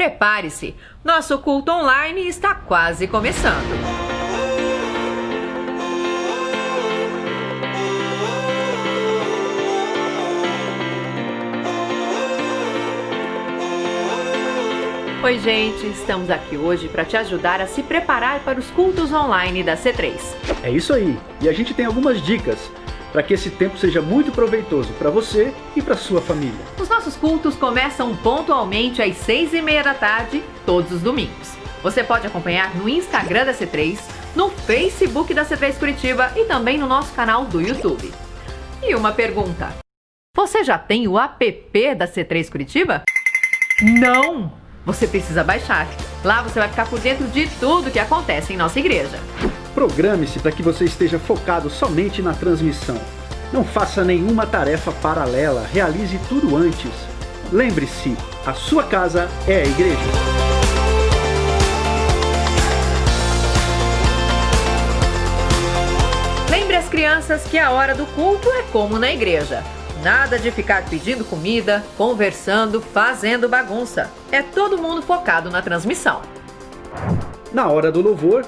Prepare-se, nosso culto online está quase começando. Oi gente, estamos aqui hoje para te ajudar a se preparar para os cultos online da C3. É isso aí, e a gente tem algumas dicas para que esse tempo seja muito proveitoso para você e para sua família. Os nossos cultos começam pontualmente às 6h30 da tarde, todos os domingos. Você pode acompanhar no Instagram da C3, no Facebook da C3 Curitiba e também no nosso canal do YouTube. E uma pergunta, você já tem o app da C3 Curitiba? Não! Você precisa baixar. Lá você vai ficar por dentro de tudo que acontece em nossa igreja. Programe-se para que você esteja focado somente na transmissão. Não faça nenhuma tarefa paralela, realize tudo antes. Lembre-se, a sua casa é a igreja. Lembre as crianças que a hora do culto é como na igreja. Nada de ficar pedindo comida, conversando, fazendo bagunça. É todo mundo focado na transmissão. Na hora do louvor,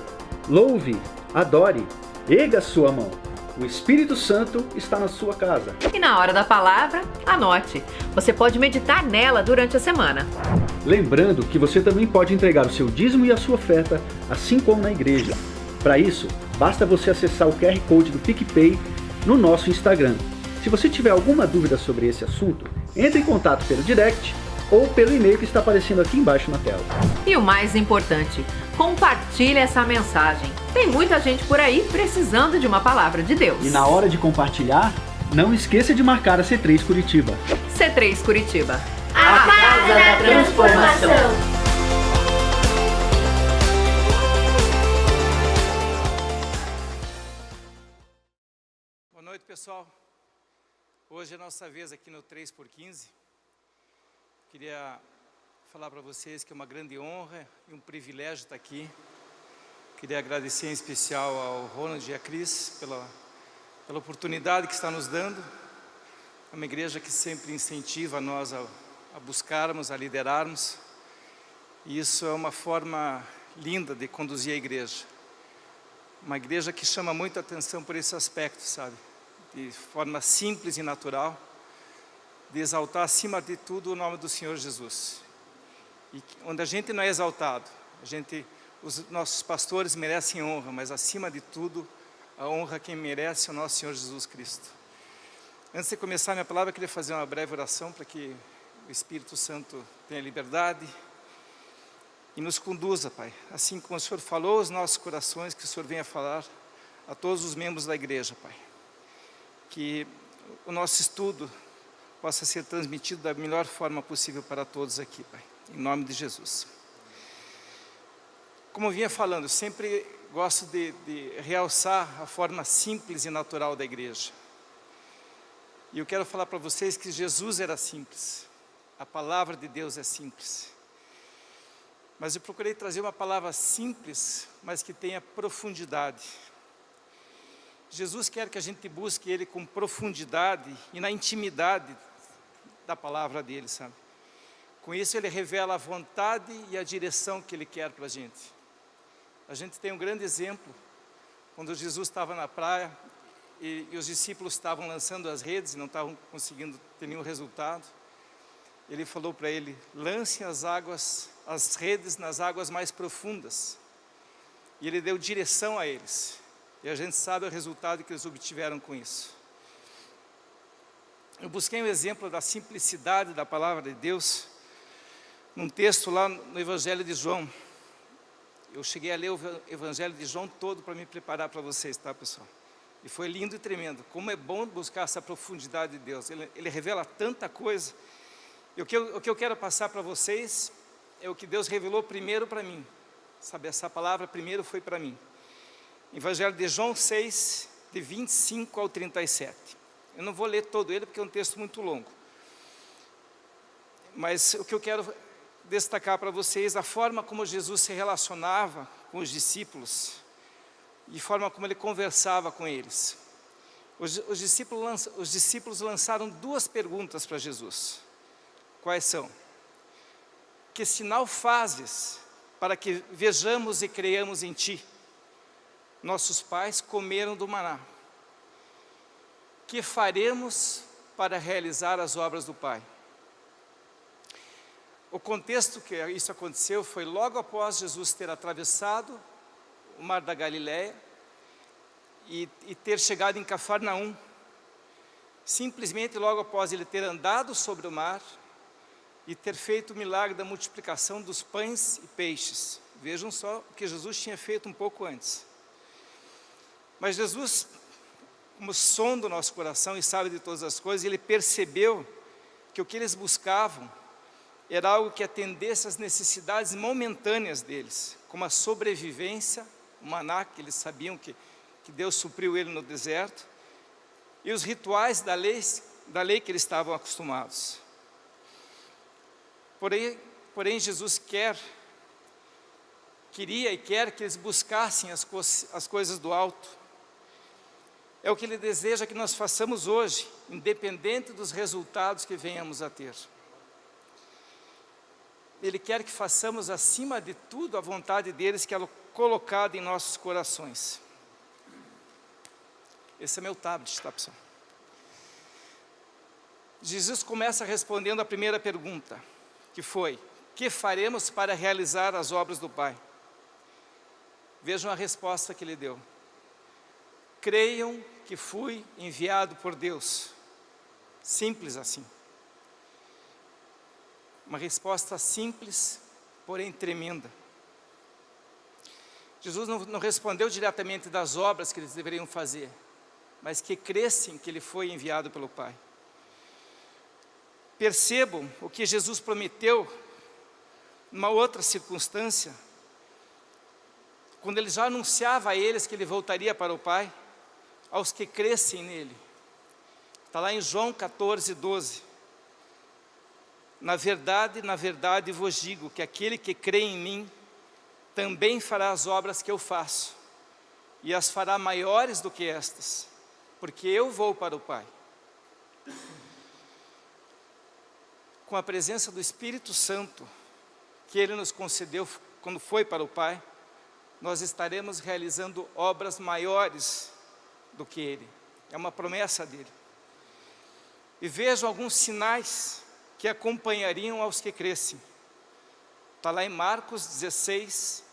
louve, adore, erga sua mão. O Espírito Santo está na sua casa. E na hora da palavra, anote. Você pode meditar nela durante a semana. Lembrando que você também pode entregar o seu dízimo e a sua oferta, assim como na igreja. Para isso, basta você acessar o QR Code do PicPay no nosso Instagram. Se você tiver alguma dúvida sobre esse assunto, entre em contato pelo direct ou pelo e-mail que está aparecendo aqui embaixo na tela. E o mais importante, compartilhe essa mensagem. Tem muita gente por aí precisando de uma palavra de Deus. E na hora de compartilhar, não esqueça de marcar a C3 Curitiba. C3 Curitiba. A Casa da Transformação. Boa noite, pessoal. Hoje é a nossa vez aqui no 3x15. Queria falar para vocês que é uma grande honra e um privilégio estar aqui. Queria agradecer em especial ao Ronald e a Cris pela oportunidade que está nos dando. É uma igreja que sempre incentiva nós a buscarmos, a liderarmos. E isso é uma forma linda de conduzir a igreja. Uma igreja que chama muita atenção por esse aspecto, sabe? De forma simples e natural, de exaltar acima de tudo o nome do Senhor Jesus. E onde a gente não é exaltado, os nossos pastores merecem honra, mas acima de tudo, a honra quem merece é o nosso Senhor Jesus Cristo. Antes de começar a minha palavra, eu queria fazer uma breve oração para que o Espírito Santo tenha liberdade e nos conduza, Pai. Assim como o Senhor falou aos nossos corações, que o Senhor venha falar a todos os membros da igreja, Pai. Que o nosso estudo possa ser transmitido da melhor forma possível para todos aqui, Pai. Em nome de Jesus. Como eu vinha falando, eu sempre gosto de realçar a forma simples e natural da igreja. E eu quero falar para vocês que Jesus era simples. A palavra de Deus é simples. Mas eu procurei trazer uma palavra simples, mas que tenha profundidade. Jesus quer que a gente busque Ele com profundidade e na intimidade da palavra dEle, sabe? Com isso Ele revela a vontade e a direção que Ele quer para a gente. A gente tem um grande exemplo, quando Jesus estava na praia e os discípulos estavam lançando as redes e não estavam conseguindo ter nenhum resultado. Ele falou para ele, lance as redes nas águas mais profundas. E Ele deu direção a eles. E a gente sabe o resultado que eles obtiveram com isso. Eu busquei um exemplo da simplicidade da palavra de Deus num texto lá no Evangelho de João. Eu cheguei a ler o Evangelho de João todo para me preparar para vocês, tá, pessoal? E foi lindo e tremendo. Como é bom buscar essa profundidade de Deus. Ele revela tanta coisa. E o que eu quero passar para vocês é o que Deus revelou primeiro para mim. Sabe, essa palavra primeiro foi para mim. Evangelho de João 6, de 25 ao 37. Eu não vou ler todo ele porque é um texto muito longo. Mas o que eu quero destacar para vocês, a forma como Jesus se relacionava com os discípulos e a forma como Ele conversava com eles. Os discípulos lançaram duas perguntas para Jesus. Quais são? que sinal fazes para que vejamos e creiamos em ti? Nossos pais comeram do maná. Que faremos para realizar as obras do Pai? O contexto que isso aconteceu foi logo após Jesus ter atravessado o mar da Galileia e ter chegado em Cafarnaum. Simplesmente logo após ele ter andado sobre o mar e ter feito o milagre da multiplicação dos pães e peixes. Vejam só o que Jesus tinha feito um pouco antes. Mas Jesus, como sonda o nosso coração e sabe de todas as coisas, ele percebeu que o que eles buscavam era algo que atendesse às necessidades momentâneas deles, como a sobrevivência, o maná, que eles sabiam que Deus supriu ele no deserto, e os rituais da lei que eles estavam acostumados. Porém Jesus queria e quer que eles buscassem as coisas do alto. É o que Ele deseja que nós façamos hoje, independente dos resultados que venhamos a ter. Ele quer que façamos acima de tudo a vontade deles, que é colocada em nossos corações. Esse é meu tablet, tá, pessoal? Jesus começa respondendo a primeira pergunta, que foi: que faremos para realizar as obras do Pai? Vejam a resposta que ele deu: creiam que fui enviado por Deus. Simples assim. Uma resposta simples, porém tremenda. Jesus não respondeu diretamente das obras que eles deveriam fazer, mas que crescem que ele foi enviado pelo Pai. Percebam o que Jesus prometeu numa outra circunstância, quando ele já anunciava a eles que ele voltaria para o Pai, aos que crescem nele. Está lá em João 14, 12. Na verdade vos digo que aquele que crê em mim, também fará as obras que eu faço, e as fará maiores do que estas, porque eu vou para o Pai. Com a presença do Espírito Santo, que Ele nos concedeu quando foi para o Pai, nós estaremos realizando obras maiores do que Ele. É uma promessa dEle. E vejam alguns sinais que acompanhariam aos que crescem. Está lá em Marcos 16,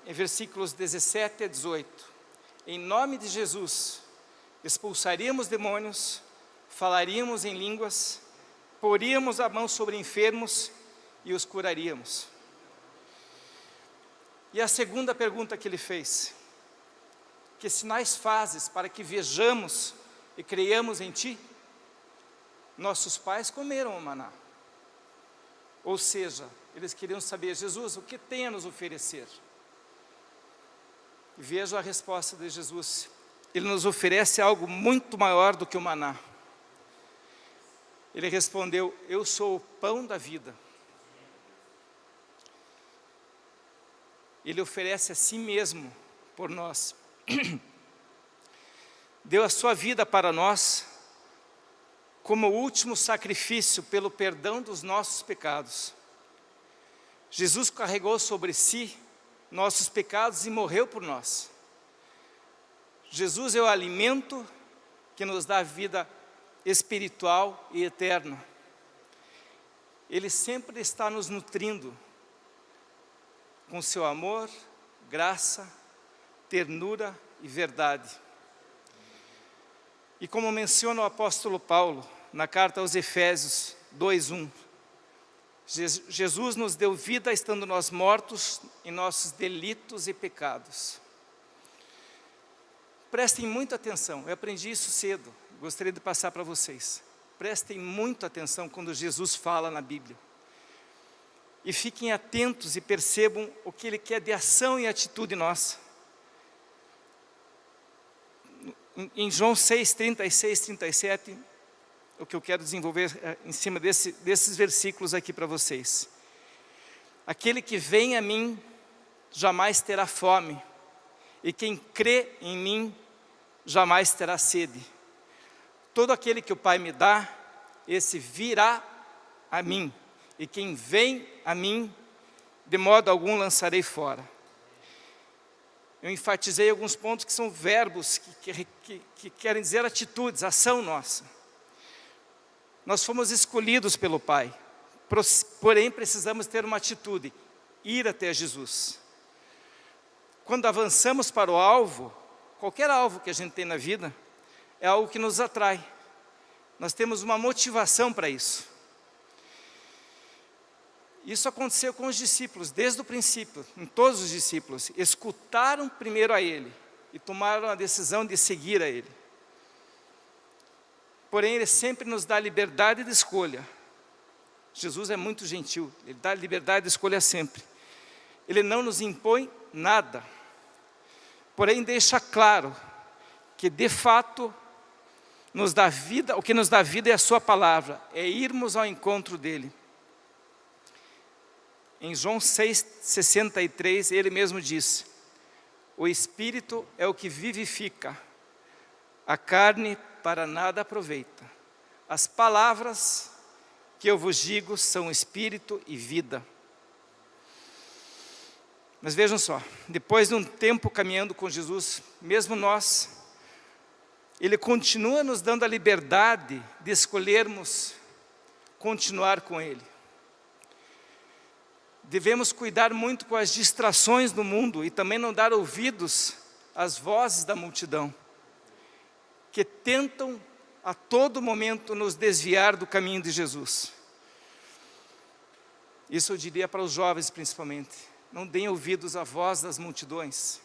versículos 17 a 18. Em nome de Jesus, expulsaríamos demônios, falaríamos em línguas, poríamos a mão sobre enfermos e os curaríamos. E a segunda pergunta que ele fez: que sinais fazes para que vejamos e creiamos em ti? Nossos pais comeram o maná. Ou seja, eles queriam saber: Jesus, o que tem a nos oferecer? E veja a resposta de Jesus: Ele nos oferece algo muito maior do que o maná. Ele respondeu: eu sou o pão da vida. Ele oferece a si mesmo por nós. Deu a sua vida para nós, como o último sacrifício pelo perdão dos nossos pecados. Jesus carregou sobre si nossos pecados e morreu por nós. Jesus é o alimento que nos dá vida espiritual e eterna. Ele sempre está nos nutrindo com seu amor, graça, ternura e verdade. E como menciona o apóstolo Paulo na carta aos Efésios 2:1, Jesus nos deu vida estando nós mortos em nossos delitos e pecados. Prestem muita atenção, eu aprendi isso cedo, gostaria de passar para vocês. Prestem muita atenção quando Jesus fala na Bíblia. E fiquem atentos e percebam o que Ele quer de ação e atitude nossa. Em João 6, 36, 37, o que eu quero desenvolver em cima desses versículos aqui para vocês. Aquele que vem a mim jamais terá fome, e quem crê em mim jamais terá sede. Todo aquele que o Pai me dá, esse virá a mim, e quem vem a mim, de modo algum lançarei fora. Eu enfatizei alguns pontos que são verbos, que querem dizer atitudes, ação nossa. Nós fomos escolhidos pelo Pai, porém precisamos ter uma atitude, ir até Jesus. Quando avançamos para o alvo, qualquer alvo que a gente tem na vida, é algo que nos atrai. Nós temos uma motivação para isso. Isso aconteceu com os discípulos, desde o princípio, em todos os discípulos. Escutaram primeiro a Ele e tomaram a decisão de seguir a Ele. Porém, Ele sempre nos dá liberdade de escolha. Jesus é muito gentil, Ele dá liberdade de escolha sempre. Ele não nos impõe nada. Porém, deixa claro que, de fato, nos dá vida, o que nos dá vida é a sua palavra, é irmos ao encontro dEle. Em João 6,63, Ele mesmo diz: o Espírito é o que vivifica, a carne para nada aproveita. As palavras que eu vos digo são Espírito e vida. Mas vejam só, depois de um tempo caminhando com Jesus, mesmo nós, Ele continua nos dando a liberdade de escolhermos continuar com Ele. Devemos cuidar muito com as distrações do mundo e também não dar ouvidos às vozes da multidão, que tentam a todo momento nos desviar do caminho de Jesus. Isso eu diria para os jovens principalmente. Não deem ouvidos à voz das multidões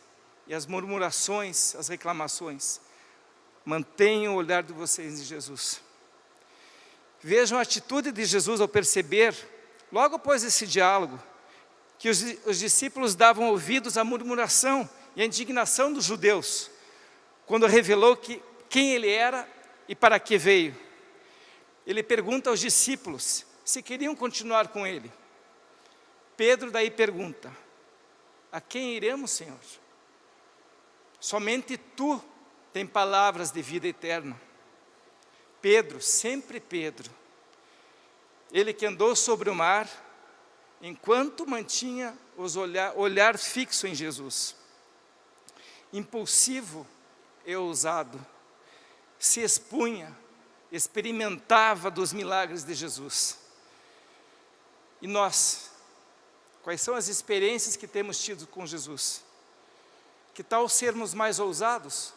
e às murmurações, às reclamações. Mantenham o olhar de vocês em Jesus. Vejam a atitude de Jesus ao perceber, logo após esse diálogo, que os discípulos davam ouvidos à murmuração e à indignação dos judeus, quando revelou quem Ele era e para que veio. Ele pergunta aos discípulos se queriam continuar com Ele. Pedro daí pergunta: a quem iremos, Senhor? Somente Tu tem palavras de vida eterna. Pedro, sempre Pedro, ele que andou sobre o mar, enquanto mantinha olhar fixo em Jesus. Impulsivo e ousado, se expunha, experimentava dos milagres de Jesus. E nós, quais são as experiências que temos tido com Jesus? Que tal sermos mais ousados?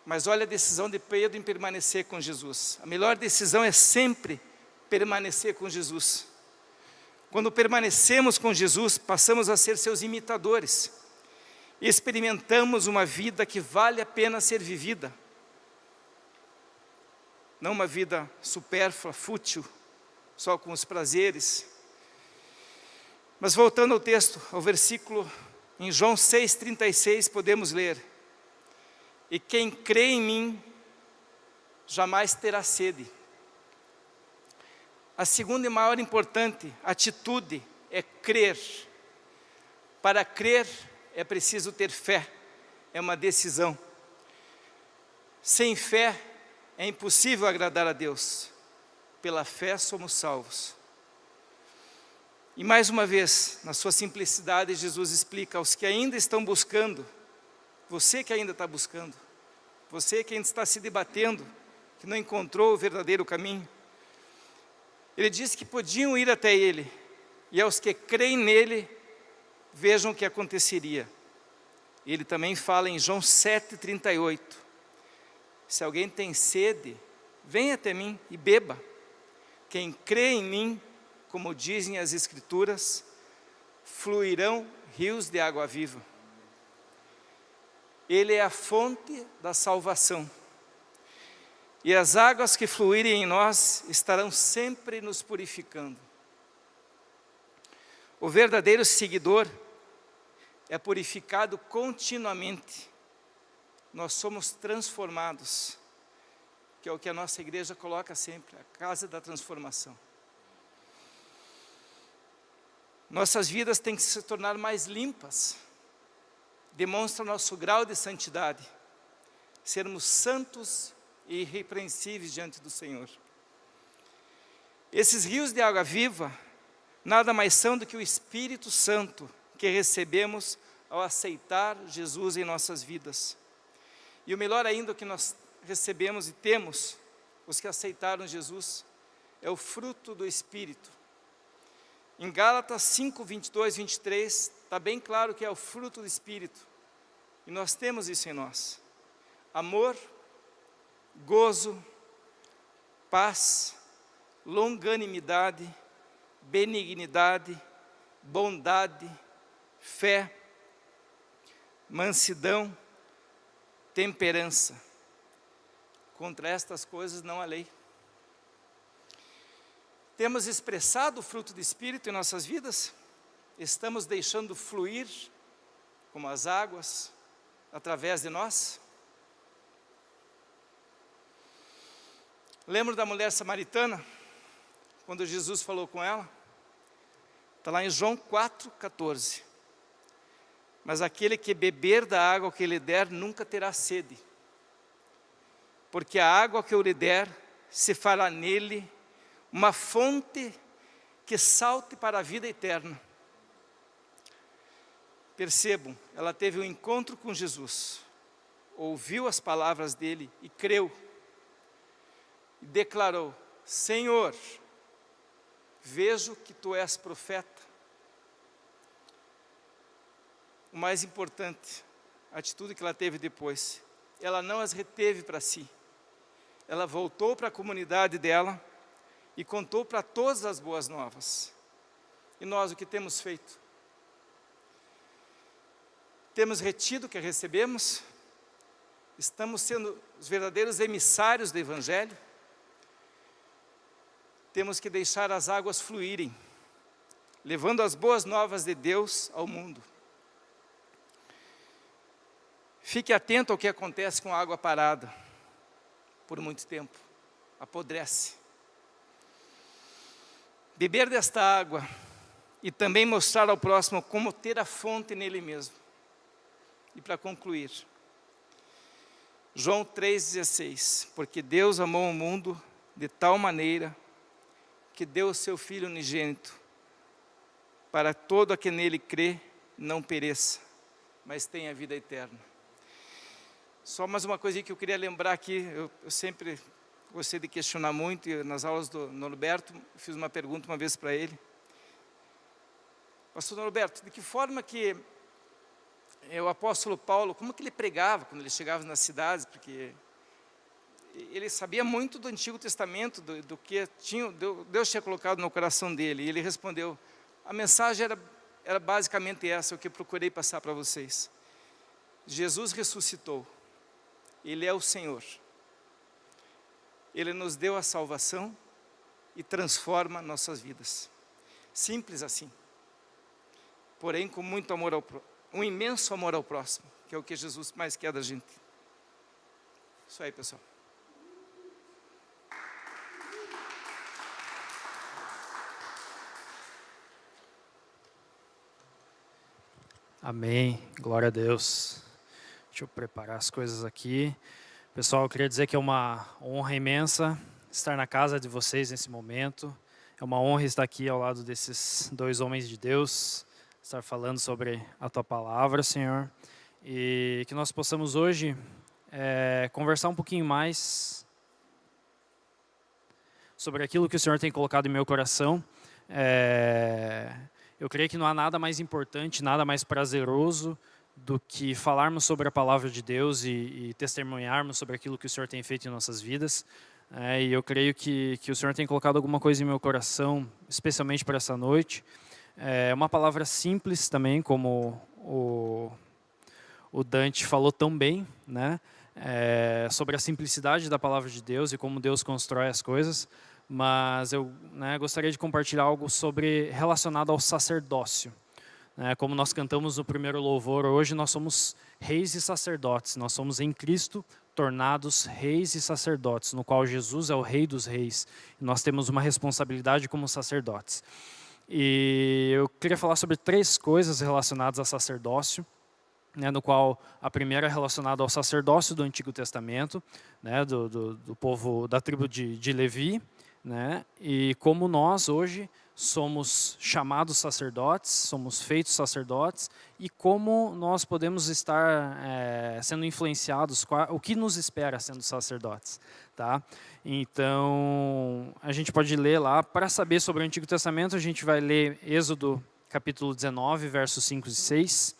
Mas olha a decisão de Pedro em permanecer com Jesus. A melhor decisão é sempre permanecer com Jesus. Quando permanecemos com Jesus, passamos a ser seus imitadores. E experimentamos uma vida que vale a pena ser vivida. Não uma vida supérflua, fútil, só com os prazeres. Mas voltando ao texto, ao versículo, em João 6,36, podemos ler: e quem crê em mim, jamais terá sede. A segunda e maior importante atitude é crer. Para crer é preciso ter fé, é uma decisão. Sem fé é impossível agradar a Deus. Pela fé somos salvos. E mais uma vez, na sua simplicidade, Jesus explica aos que ainda estão buscando, você que ainda está buscando, você que ainda está se debatendo, que não encontrou o verdadeiro caminho, Ele disse que podiam ir até Ele, e aos que creem nele, vejam o que aconteceria. Ele também fala em João 7,38, se alguém tem sede, venha até mim e beba. Quem crê em mim, como dizem as Escrituras, fluirão rios de água viva. Ele é a fonte da salvação. E as águas que fluírem em nós estarão sempre nos purificando. O verdadeiro seguidor é purificado continuamente. Nós somos transformados, que é o que a nossa igreja coloca sempre, a casa da transformação. Nossas vidas têm que se tornar mais limpas. Demonstra nosso grau de santidade. Sermos santos e irrepreensíveis diante do Senhor. Esses rios de água viva nada mais são do que o Espírito Santo que recebemos ao aceitar Jesus em nossas vidas. E o melhor ainda que nós recebemos e temos, os que aceitaram Jesus, é o fruto do Espírito. Em Gálatas 5, 22, 23, está bem claro que é o fruto do Espírito. E nós temos isso em nós. Amor, gozo, paz, longanimidade, benignidade, bondade, fé, mansidão, temperança. Contra estas coisas não há lei. Temos expressado o fruto do Espírito em nossas vidas? Estamos deixando fluir como as águas através de nós? Lembro da mulher samaritana, quando Jesus falou com ela? Está lá em João 4,14. Mas aquele que beber da água que lhe der, nunca terá sede. Porque a água que eu lhe der, se fará nele uma fonte que salte para a vida eterna. Percebam, ela teve um encontro com Jesus, ouviu as palavras dele e creu. E declarou: Senhor, vejo que tu és profeta. O mais importante, a atitude que ela teve depois, ela não as reteve para si. Ela voltou para a comunidade dela e contou para todas as boas novas. E nós o que temos feito? Temos retido o que recebemos? Estamos sendo os verdadeiros emissários do Evangelho? Temos que deixar as águas fluírem, levando as boas novas de Deus ao mundo. Fique atento ao que acontece com a água parada por muito tempo. Apodrece. Beber desta água e também mostrar ao próximo como ter a fonte nele mesmo. E para concluir, João 3,16, porque Deus amou o mundo de tal maneira que deu o seu Filho unigênito, para todo aquele nele crê, não pereça, mas tenha vida eterna. Só mais uma coisa que eu queria lembrar aqui, eu sempre gostei de questionar muito, e nas aulas do Norberto, fiz uma pergunta uma vez para ele. Pastor Norberto, de que forma que o apóstolo Paulo, como que ele pregava quando ele chegava nas cidades? Porque ele sabia muito do Antigo Testamento, do que Deus tinha colocado no coração dele. E ele respondeu, a mensagem era basicamente essa, o que eu procurei passar para vocês. Jesus ressuscitou, Ele é o Senhor. Ele nos deu a salvação e transforma nossas vidas. Simples assim. Porém, com muito amor um imenso amor ao próximo, que é o que Jesus mais quer da gente. Isso aí, pessoal. Amém, glória a Deus. Deixa eu preparar as coisas aqui. Pessoal, eu queria dizer que é uma honra imensa estar na casa de vocês nesse momento. É uma honra estar aqui ao lado desses dois homens de Deus, estar falando sobre a Tua palavra, Senhor. E que nós possamos hoje conversar um pouquinho mais sobre aquilo que o Senhor tem colocado em meu coração. Eu creio que não há nada mais importante, nada mais prazeroso do que falarmos sobre a palavra de Deus e testemunharmos sobre aquilo que o Senhor tem feito em nossas vidas. E eu creio que o Senhor tem colocado alguma coisa em meu coração, especialmente para essa noite. É uma palavra simples também, como o Dante falou tão bem, né? Sobre a simplicidade da palavra de Deus e como Deus constrói as coisas. Mas eu gostaria de compartilhar algo relacionado ao sacerdócio. Como nós cantamos no primeiro louvor, hoje nós somos reis e sacerdotes, nós somos em Cristo tornados reis e sacerdotes, no qual Jesus é o rei dos reis, e nós temos uma responsabilidade como sacerdotes. E eu queria falar sobre 3 coisas relacionadas a sacerdócio, no qual a primeira é relacionada ao sacerdócio do Antigo Testamento, do povo da tribo de Levi, né? E como nós hoje somos chamados sacerdotes, somos feitos sacerdotes, e como nós podemos estar sendo influenciados, o que nos espera sendo sacerdotes, tá? Então, a gente pode ler lá, para saber sobre o Antigo Testamento, a gente vai ler Êxodo capítulo 19, versos 5 e 6,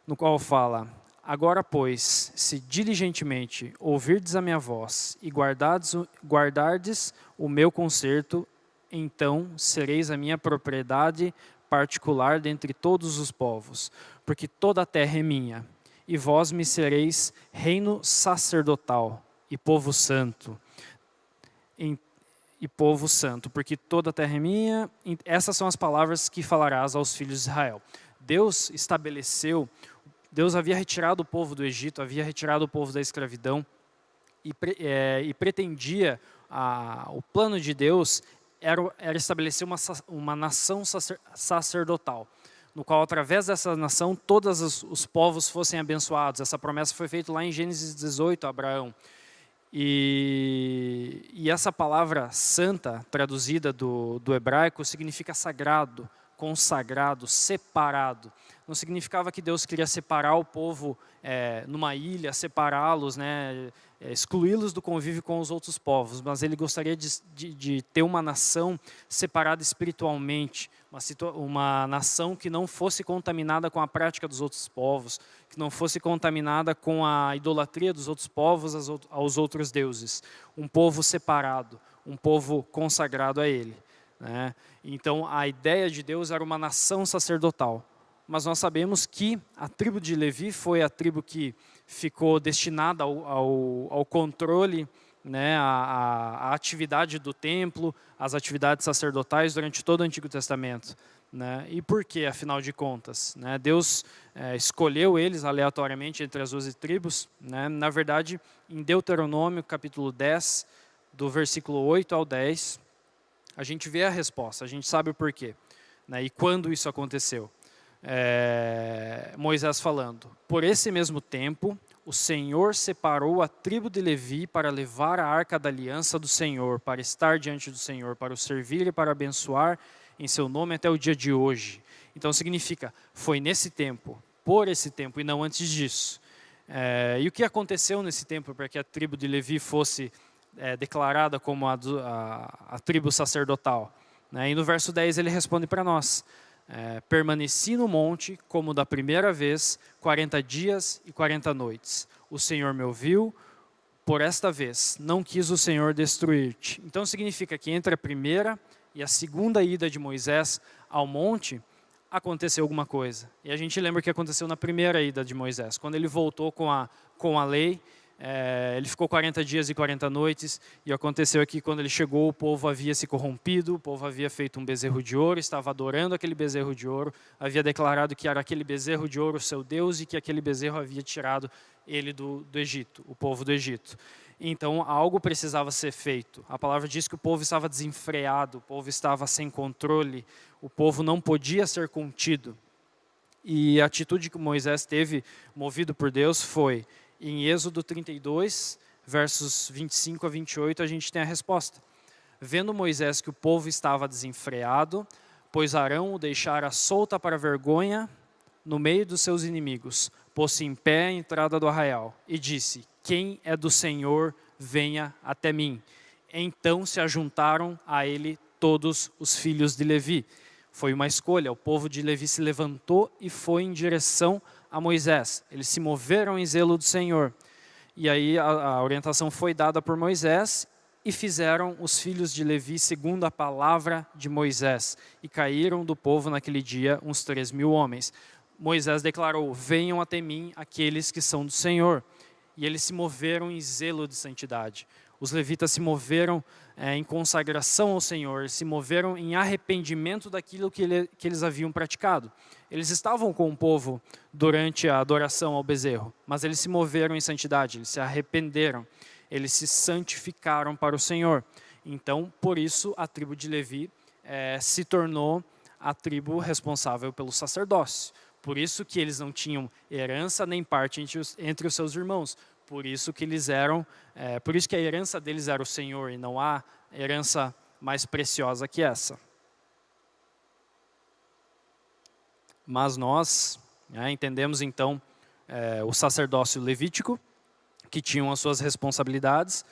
no qual fala: agora, pois, se diligentemente ouvirdes a minha voz e guardardes o meu concerto, então sereis a minha propriedade particular dentre todos os povos, porque toda a terra é minha, e vós me sereis reino sacerdotal e povo santo. E povo santo, porque toda a terra é minha. Essas são as palavras que falarás aos filhos de Israel. Deus estabeleceu, Deus havia retirado o povo do Egito, havia retirado o povo da escravidão, e pretendia, o plano de Deus era estabelecer uma nação sacerdotal, no qual, através dessa nação, todos os povos fossem abençoados. Essa promessa foi feita lá em Gênesis 18, a Abraão. E essa palavra santa, traduzida do hebraico, significa sagrado, consagrado, separado. Não significava que Deus queria separar o povo numa ilha, separá-los, né, excluí-los do convívio com os outros povos, mas ele gostaria de ter uma nação separada espiritualmente, uma nação que não fosse contaminada com a prática dos outros povos, que não fosse contaminada com a idolatria dos outros povos aos outros deuses. Um povo separado, um povo consagrado a ele, né? Então, a ideia de Deus era uma nação sacerdotal. Mas nós sabemos que a tribo de Levi foi a tribo que ficou destinada ao controle, né, a atividade do templo, as atividades sacerdotais durante todo o Antigo Testamento, né? E por quê, afinal de contas, né? Deus escolheu eles aleatoriamente entre as 12 tribos, né? Na verdade, em Deuteronômio, capítulo 10, do versículo 8 ao 10, a gente vê a resposta, a gente sabe o porquê, né, e quando isso aconteceu. Moisés falando: por esse mesmo tempo, o Senhor separou a tribo de Levi para levar a arca da aliança do Senhor, para estar diante do Senhor, para o servir e para abençoar em seu nome até o dia de hoje. Então significa, foi nesse tempo, por esse tempo e não antes disso. E o que aconteceu nesse tempo para que a tribo de Levi fosse declarada como a tribo sacerdotal, né? E no verso 10 ele responde para nós: permaneci no monte como da primeira vez, 40 dias e 40 noites. O Senhor me ouviu, por esta vez não quis o Senhor destruir-te. Então significa que entre a primeira e a segunda ida de Moisés ao monte, aconteceu alguma coisa. E a gente lembra o que aconteceu na primeira ida de Moisés, quando ele voltou com a lei. Ele ficou 40 dias e 40 noites, e aconteceu aqui, quando ele chegou, o povo havia se corrompido, o povo havia feito um bezerro de ouro, estava adorando aquele bezerro de ouro, havia declarado que era aquele bezerro de ouro o seu Deus, e que aquele bezerro havia tirado ele do Egito, o povo do Egito. Então, algo precisava ser feito. A palavra diz que o povo estava desenfreado, o povo estava sem controle, o povo não podia ser contido. E a atitude que Moisés teve, movido por Deus, foi: em Êxodo 32, versos 25 a 28, a gente tem a resposta. Vendo Moisés que o povo estava desenfreado, pois Arão o deixara solta para vergonha no meio dos seus inimigos, pôs-se em pé à entrada do arraial e disse: quem é do Senhor, venha até mim. Então se ajuntaram a ele todos os filhos de Levi. Foi uma escolha, o povo de Levi se levantou e foi em direção a Moisés. Eles se moveram em zelo do Senhor. E aí a orientação foi dada por Moisés, e fizeram os filhos de Levi segundo a palavra de Moisés. E caíram do povo naquele dia uns 3.000 homens. Moisés declarou: venham até mim aqueles que são do Senhor. E eles se moveram em zelo de santidade. Os levitas se moveram em consagração ao Senhor, se moveram em arrependimento daquilo que eles haviam praticado. Eles estavam com o povo durante a adoração ao bezerro, mas eles se moveram em santidade, eles se arrependeram, eles se santificaram para o Senhor. Então, por isso, a tribo de Levi se tornou a tribo responsável pelo sacerdócio. Por isso que eles não tinham herança nem parte entre os seus irmãos. Por isso que eles eram, por isso que a herança deles era o Senhor e não a herança mais preciosa que essa. Mas nós entendemos então o sacerdócio levítico, que tinham as suas responsabilidades,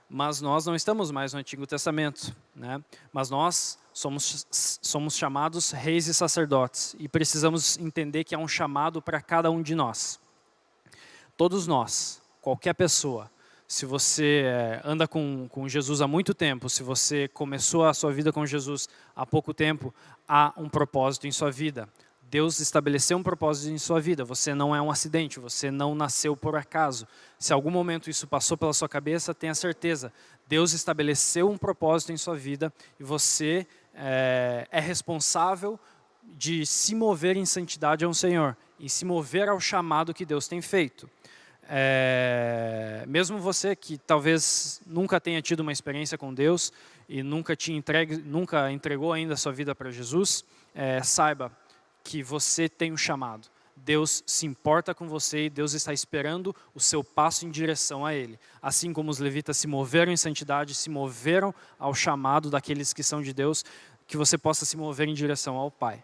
mas nós não estamos mais no Antigo Testamento, né? Mas nós somos chamados reis e sacerdotes, e precisamos entender que há um chamado para cada um de nós. Todos nós, qualquer pessoa, se você anda com Jesus há muito tempo, se você começou a sua vida com Jesus há pouco tempo, há um propósito em sua vida. Deus estabeleceu um propósito em sua vida. Você não é um acidente, você não nasceu por acaso. Se em algum momento isso passou pela sua cabeça, tenha certeza. Deus estabeleceu um propósito em sua vida e você é responsável de se mover em santidade ao Senhor e se mover ao chamado que Deus tem feito. Mesmo você que talvez nunca tenha tido uma experiência com Deus e nunca entregou ainda a sua vida para Jesus, saiba que você tem um chamado. Deus se importa com você e Deus está esperando o seu passo em direção a Ele. Assim como os levitas se moveram em santidade, se moveram ao chamado daqueles que são de Deus, que você possa se mover em direção ao Pai.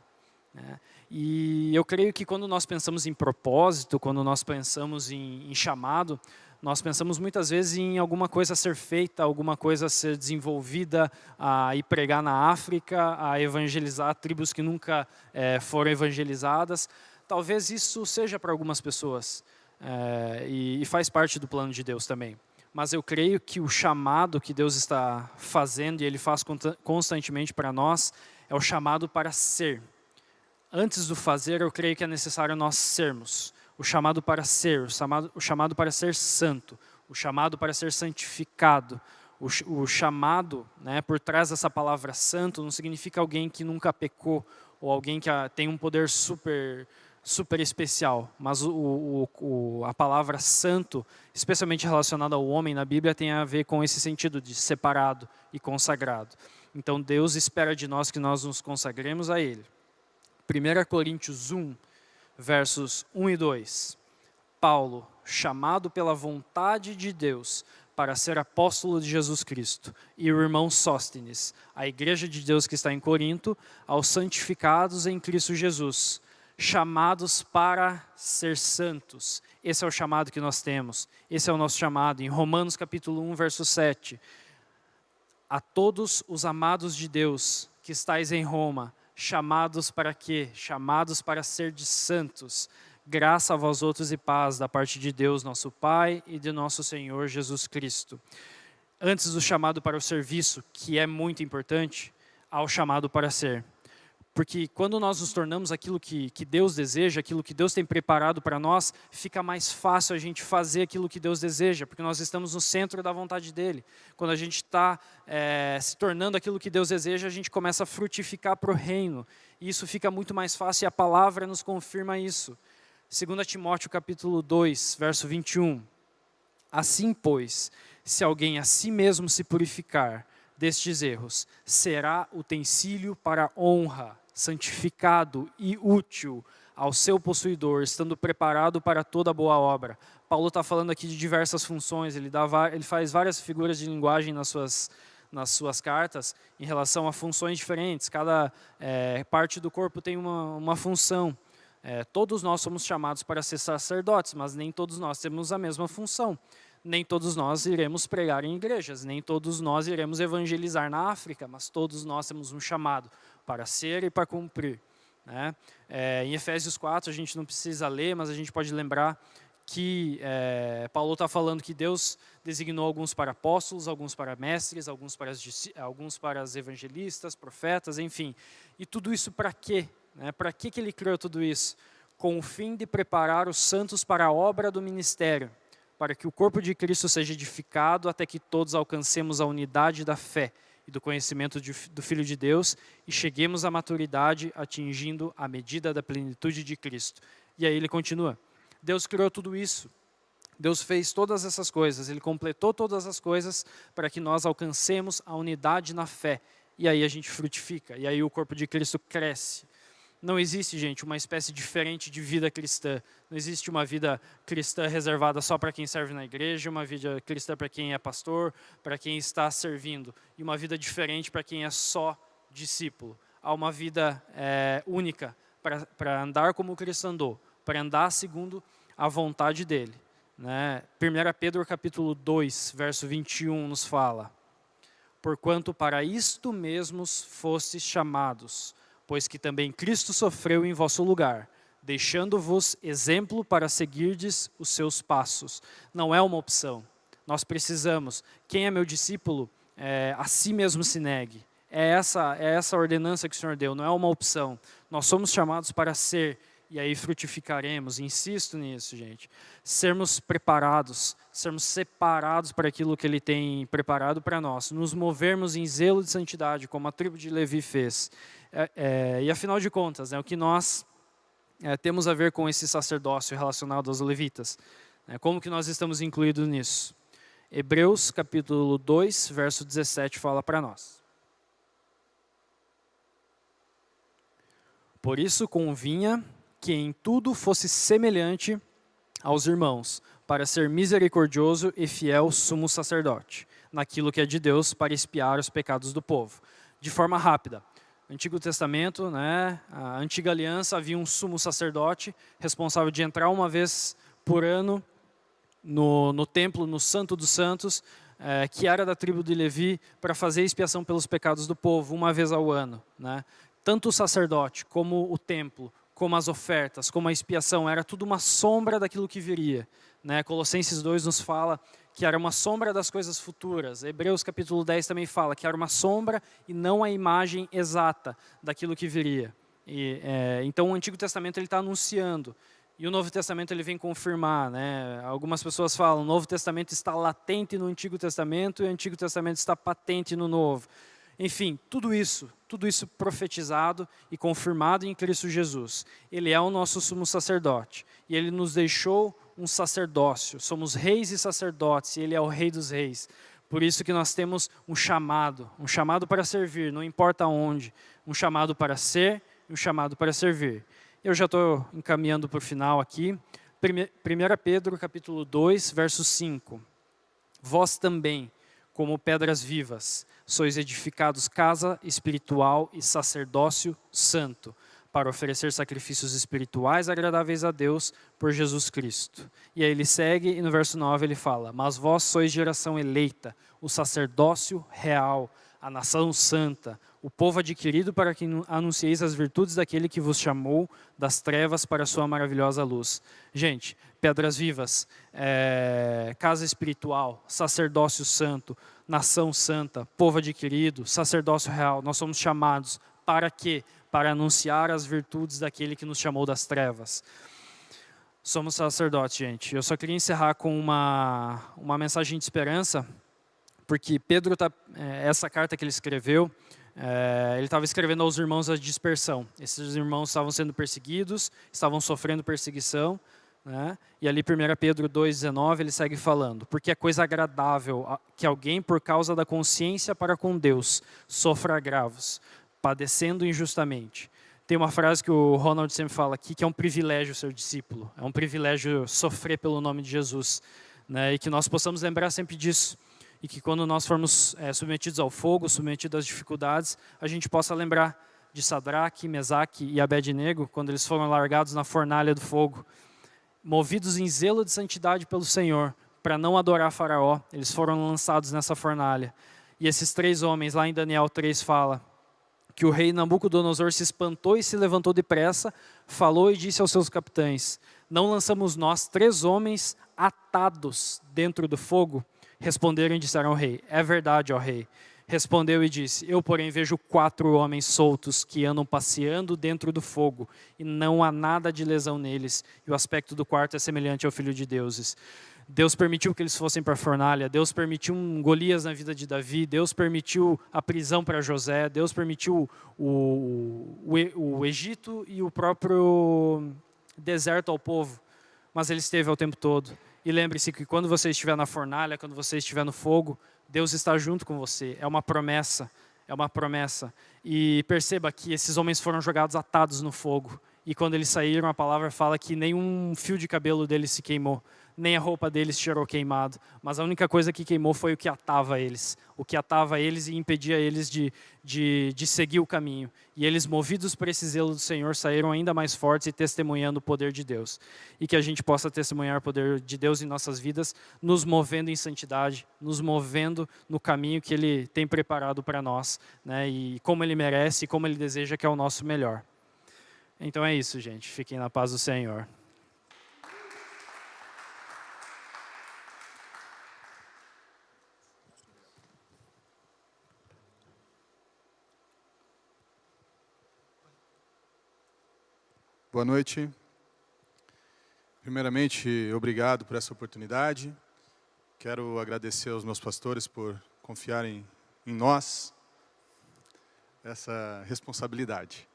E eu creio que quando nós pensamos em propósito, quando nós pensamos em chamado, nós pensamos muitas vezes em alguma coisa a ser feita, alguma coisa a ser desenvolvida, a ir pregar na África, a evangelizar tribos que nunca foram evangelizadas. Talvez isso seja para algumas pessoas e faz parte do plano de Deus também. Mas eu creio que o chamado que Deus está fazendo e Ele faz constantemente para nós é o chamado para ser. Antes do fazer, eu creio que é necessário nós sermos. O chamado para ser, o chamado para ser santo, o chamado para ser santificado. O chamado, por trás dessa palavra santo, não significa alguém que nunca pecou ou alguém que tem um poder super especial. Mas a palavra santo, especialmente relacionada ao homem na Bíblia, tem a ver com esse sentido de separado e consagrado. Então Deus espera de nós que nós nos consagremos a Ele. 1 Coríntios 1, versos 1 e 2. Paulo, chamado pela vontade de Deus para ser apóstolo de Jesus Cristo, e o irmão Sóstenes, a igreja de Deus que está em Corinto, aos santificados em Cristo Jesus, chamados para ser santos. Esse é o chamado que nós temos. Esse é o nosso chamado. Em Romanos capítulo 1, verso 7. A todos os amados de Deus que estáis em Roma, chamados para quê? Chamados para ser de santos. Graça a vós outros e paz da parte de Deus, nosso Pai, e de nosso Senhor Jesus Cristo. Antes do chamado para o serviço, que é muito importante, há o chamado para ser. Porque quando nós nos tornamos aquilo que Deus deseja, aquilo que Deus tem preparado para nós, fica mais fácil a gente fazer aquilo que Deus deseja, porque nós estamos no centro da vontade dEle. Quando a gente está se tornando aquilo que Deus deseja, a gente começa a frutificar para o reino. E isso fica muito mais fácil e a palavra nos confirma isso. 2 Timóteo capítulo 2, verso 21. Assim, pois, se alguém a si mesmo se purificar destes erros, será utensílio para honra, santificado e útil ao seu possuidor, estando preparado para toda boa obra. Paulo está falando aqui de diversas funções, ele faz várias figuras de linguagem nas suas cartas em relação a funções diferentes. Cada parte do corpo tem uma função. Todos nós somos chamados para ser sacerdotes, mas nem todos nós temos a mesma função. Nem todos nós iremos pregar em igrejas, nem todos nós iremos evangelizar na África, mas todos nós temos um chamado para ser e para cumprir. Em Efésios 4, a gente não precisa ler, mas a gente pode lembrar que Paulo está falando que Deus designou alguns para apóstolos, alguns para mestres, alguns para os evangelistas, profetas, enfim. E tudo isso para quê? Para que Ele criou tudo isso? Com o fim de preparar os santos para a obra do ministério, para que o corpo de Cristo seja edificado até que todos alcancemos a unidade da fé e do conhecimento do Filho de Deus e cheguemos à maturidade atingindo a medida da plenitude de Cristo. E aí ele continua. Deus criou tudo isso. Deus fez todas essas coisas. Ele completou todas as coisas para que nós alcancemos a unidade na fé. E aí a gente frutifica. E aí o corpo de Cristo cresce. Não existe, gente, uma espécie diferente de vida cristã. Não existe uma vida cristã reservada só para quem serve na igreja, uma vida cristã para quem é pastor, para quem está servindo, e uma vida diferente para quem é só discípulo. Há uma vida única para andar como o Cristo andou, para andar segundo a vontade dele. Né? 1 Pedro capítulo 2, verso 21 nos fala: porquanto para isto mesmos fostes chamados, pois que também Cristo sofreu em vosso lugar, deixando-vos exemplo para seguirdes os seus passos. Não é uma opção. Nós precisamos. Quem é meu discípulo, a si mesmo se negue. É essa a ordenança que o Senhor deu, não é uma opção. Nós somos chamados para ser, e aí frutificaremos. Insisto nisso, gente. Sermos preparados, sermos separados para aquilo que Ele tem preparado para nós. Nos movermos em zelo de santidade, como a tribo de Levi fez. E afinal de contas, o que nós temos a ver com esse sacerdócio relacionado aos levitas? Como que nós estamos incluídos nisso? Hebreus capítulo 2, verso 17 fala para nós: por isso convinha que em tudo fosse semelhante aos irmãos, para ser misericordioso e fiel sumo sacerdote, naquilo que é de Deus, para expiar os pecados do povo. De forma rápida, Antigo Testamento, a antiga aliança, havia um sumo sacerdote responsável de entrar uma vez por ano no templo, no Santo dos Santos, que era da tribo de Levi, para fazer expiação pelos pecados do povo, uma vez ao ano. Tanto o sacerdote, como o templo, como as ofertas, como a expiação, era tudo uma sombra daquilo que viria. Colossenses 2 nos fala que era uma sombra das coisas futuras. Hebreus capítulo 10 também fala que era uma sombra e não a imagem exata daquilo que viria. Então o Antigo Testamento está anunciando, e o Novo Testamento ele vem confirmar. Algumas pessoas falam, o Novo Testamento está latente no Antigo Testamento e o Antigo Testamento está patente no Novo. Enfim, tudo isso profetizado e confirmado em Cristo Jesus. Ele é o nosso sumo sacerdote e Ele nos deixou um sacerdócio. Somos reis e sacerdotes e Ele é o Rei dos reis. Por isso que nós temos um chamado para servir, não importa onde, um chamado para ser e um chamado para servir. Eu já estou encaminhando para o final aqui. 1 Pedro capítulo 2, verso 5. Vós também, como pedras vivas, sois edificados casa espiritual e sacerdócio santo, para oferecer sacrifícios espirituais agradáveis a Deus por Jesus Cristo. E aí ele segue e no verso 9 ele fala: mas vós sois geração eleita, o sacerdócio real, a nação santa, o povo adquirido para que anuncieis as virtudes daquele que vos chamou das trevas para a sua maravilhosa luz. Gente, pedras vivas, casa espiritual, sacerdócio santo, nação santa, povo adquirido, sacerdócio real. Nós somos chamados para quê? Para anunciar as virtudes daquele que nos chamou das trevas. Somos sacerdotes, gente. Eu só queria encerrar com uma mensagem de esperança, porque Pedro, essa carta que ele escreveu, ele estava escrevendo aos irmãos da dispersão. Esses irmãos estavam sendo perseguidos, estavam sofrendo perseguição. E ali 1 Pedro 2,19 ele segue falando: porque é coisa agradável que alguém por causa da consciência para com Deus sofra agravos, padecendo injustamente. Tem uma frase que o Ronald sempre fala aqui, que é um privilégio ser discípulo, é um privilégio sofrer pelo nome de Jesus, e que nós possamos lembrar sempre disso, e que quando nós formos submetidos ao fogo, submetidos às dificuldades, a gente possa lembrar de Sadraque, Mesaque e Abednego, quando eles foram largados na fornalha do fogo, movidos em zelo de santidade pelo Senhor, para não adorar Faraó, eles foram lançados nessa fornalha. E esses 3 homens, lá em Daniel 3, fala que o rei Nabucodonosor se espantou e se levantou depressa, falou e disse aos seus capitães: não lançamos nós 3 homens atados dentro do fogo? Responderam e disseram ao rei: é verdade, ó rei. Respondeu e disse: eu, porém, vejo 4 homens soltos que andam passeando dentro do fogo, e não há nada de lesão neles, e o aspecto do quarto é semelhante ao filho de deuses. Deus permitiu que eles fossem para a fornalha, Deus permitiu um Golias na vida de Davi, Deus permitiu a prisão para José, Deus permitiu o Egito e o próprio deserto ao povo, mas Ele esteve ao tempo todo. E lembre-se que quando você estiver na fornalha, quando você estiver no fogo, Deus está junto com você. É uma promessa é uma promessa. E perceba que esses homens foram jogados atados no fogo. E quando eles saíram, a palavra fala que nenhum fio de cabelo deles se queimou, nem a roupa deles cheirou queimado. Mas a única coisa que queimou foi o que atava eles. O que atava eles e impedia eles de seguir o caminho. E eles, movidos por esse zelo do Senhor, saíram ainda mais fortes e testemunhando o poder de Deus. E que a gente possa testemunhar o poder de Deus em nossas vidas, nos movendo em santidade, nos movendo no caminho que Ele tem preparado para nós, né? E como Ele merece e como Ele deseja, que é o nosso melhor. Então é isso, gente. Fiquem na paz do Senhor. Boa noite. Primeiramente, obrigado por essa oportunidade. Quero agradecer aos meus pastores por confiarem em nós essa responsabilidade.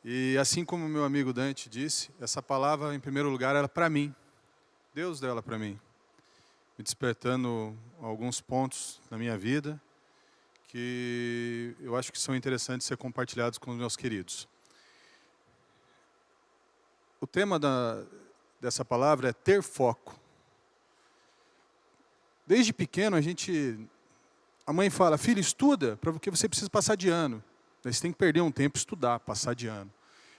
E assim como meu amigo Dante disse, essa palavra, em primeiro lugar, era para mim. Deus deu ela para mim, me despertando alguns pontos na minha vida que eu acho que são interessantes ser compartilhados com os meus queridos. O tema dessa palavra é ter foco. Desde pequeno, a mãe fala, filho, estuda, porque você precisa passar de ano. Você tem que perder um tempo, estudar, passar de ano.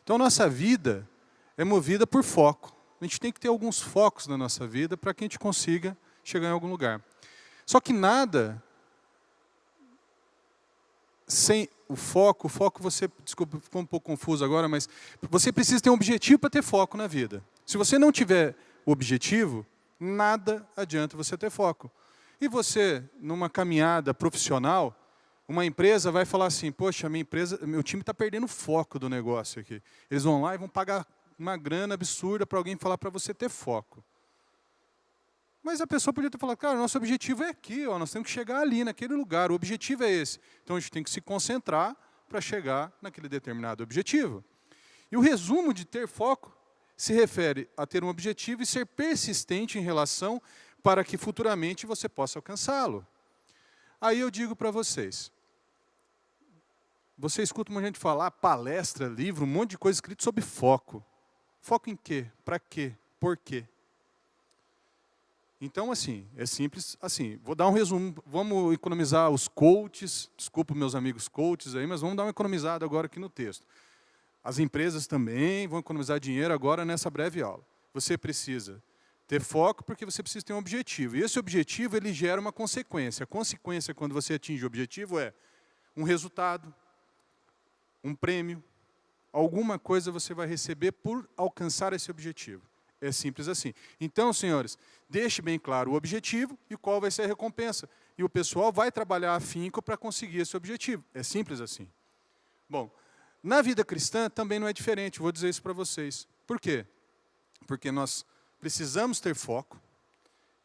Então, a nossa vida é movida por foco. A gente tem que ter alguns focos na nossa vida para que a gente consiga chegar em algum lugar. Só que nada sem o foco você, desculpa, ficou um pouco confuso agora, mas você precisa ter um objetivo para ter foco na vida. Se você não tiver objetivo, nada adianta você ter foco. E você, numa caminhada profissional, uma empresa vai falar assim, poxa, meu time está perdendo o foco do negócio aqui. Eles vão lá e vão pagar uma grana absurda para alguém falar para você ter foco. Mas a pessoa podia ter falado, cara, nosso objetivo é aqui, nós temos que chegar ali, naquele lugar, o objetivo é esse. Então a gente tem que se concentrar para chegar naquele determinado objetivo. E o resumo de ter foco se refere a ter um objetivo e ser persistente em relação para que futuramente você possa alcançá-lo. Aí eu digo para vocês, você escuta uma gente falar, palestra, livro, um monte de coisa escrito sobre foco. Foco em quê? Para quê? Por quê? Então, assim, é simples assim. Vou dar um resumo. Vamos economizar os coaches. Desculpa meus amigos coaches aí, mas vamos dar uma economizada agora aqui no texto. As empresas também vão economizar dinheiro agora nessa breve aula. Você precisa ter foco porque você precisa ter um objetivo. E esse objetivo, ele gera uma consequência. A consequência, quando você atinge o objetivo, é um resultado, um prêmio, alguma coisa você vai receber por alcançar esse objetivo. É simples assim. Então, senhores, deixe bem claro o objetivo e qual vai ser a recompensa. E o pessoal vai trabalhar afinco para conseguir esse objetivo. É simples assim. Bom, na vida cristã também não é diferente, vou dizer isso para vocês. Por quê? Porque nós precisamos ter foco,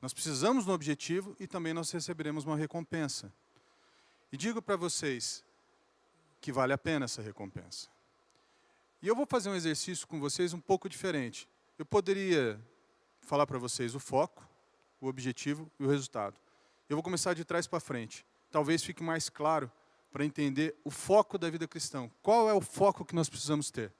nós precisamos de um objetivo e também nós receberemos uma recompensa. E digo para vocês que vale a pena essa recompensa. E eu vou fazer um exercício com vocês um pouco diferente. Eu poderia falar para vocês o foco, o objetivo e o resultado. Eu vou começar de trás para frente. Talvez fique mais claro para entender o foco da vida cristã. Qual é o foco que nós precisamos ter?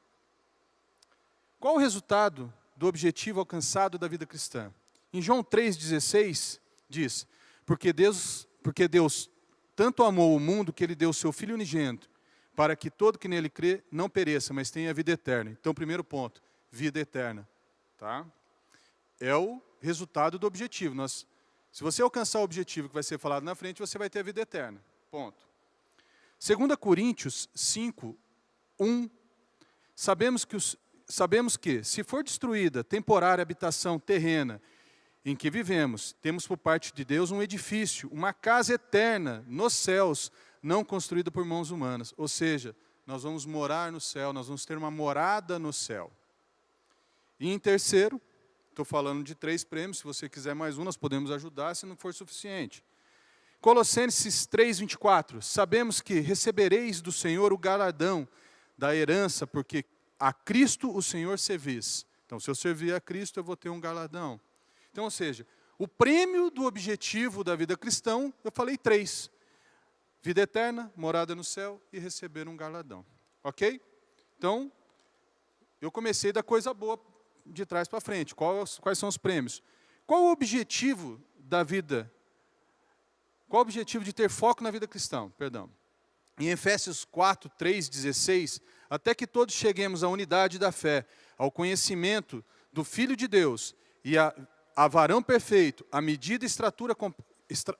Qual o resultado do objetivo alcançado da vida cristã? Em João 3,16 diz, porque Deus tanto amou o mundo que Ele deu o seu Filho unigênito, para que todo que nele crê não pereça, mas tenha vida eterna. Então, primeiro ponto, vida eterna. Tá? É o resultado do objetivo. Se você alcançar o objetivo que vai ser falado na frente, você vai ter a vida eterna. Ponto. 2 Coríntios 5, 1. Sabemos que, se for destruída temporária habitação terrena em que vivemos, temos por parte de Deus um edifício, uma casa eterna nos céus, não construída por mãos humanas. Ou seja, nós vamos morar no céu, nós vamos ter uma morada no céu. E em terceiro, estou falando de 3 prêmios, se você quiser mais um, nós podemos ajudar, se não for suficiente. Colossenses 3:24, sabemos que recebereis do Senhor o galardão da herança, porque a Cristo o Senhor servis. Então, se eu servir a Cristo, eu vou ter um galardão. Então, ou seja, o prêmio do objetivo da vida cristã, eu falei 3. vida eterna, morada no céu e receber um galardão. Ok? Então, eu comecei da coisa boa de trás para frente. Quais são os prêmios? Qual o objetivo da vida? Qual o objetivo de ter foco na vida cristã? Perdão. Em Efésios 4, 3, 16, até que todos cheguemos à unidade da fé, ao conhecimento do Filho de Deus e a varão perfeito, à medida e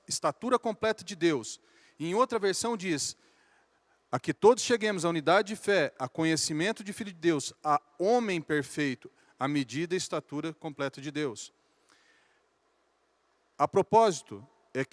estatura completa de Deus. E em outra versão diz, a que todos cheguemos à unidade de fé, a conhecimento de Filho de Deus, a homem perfeito, à medida e estatura completa de Deus. A propósito, é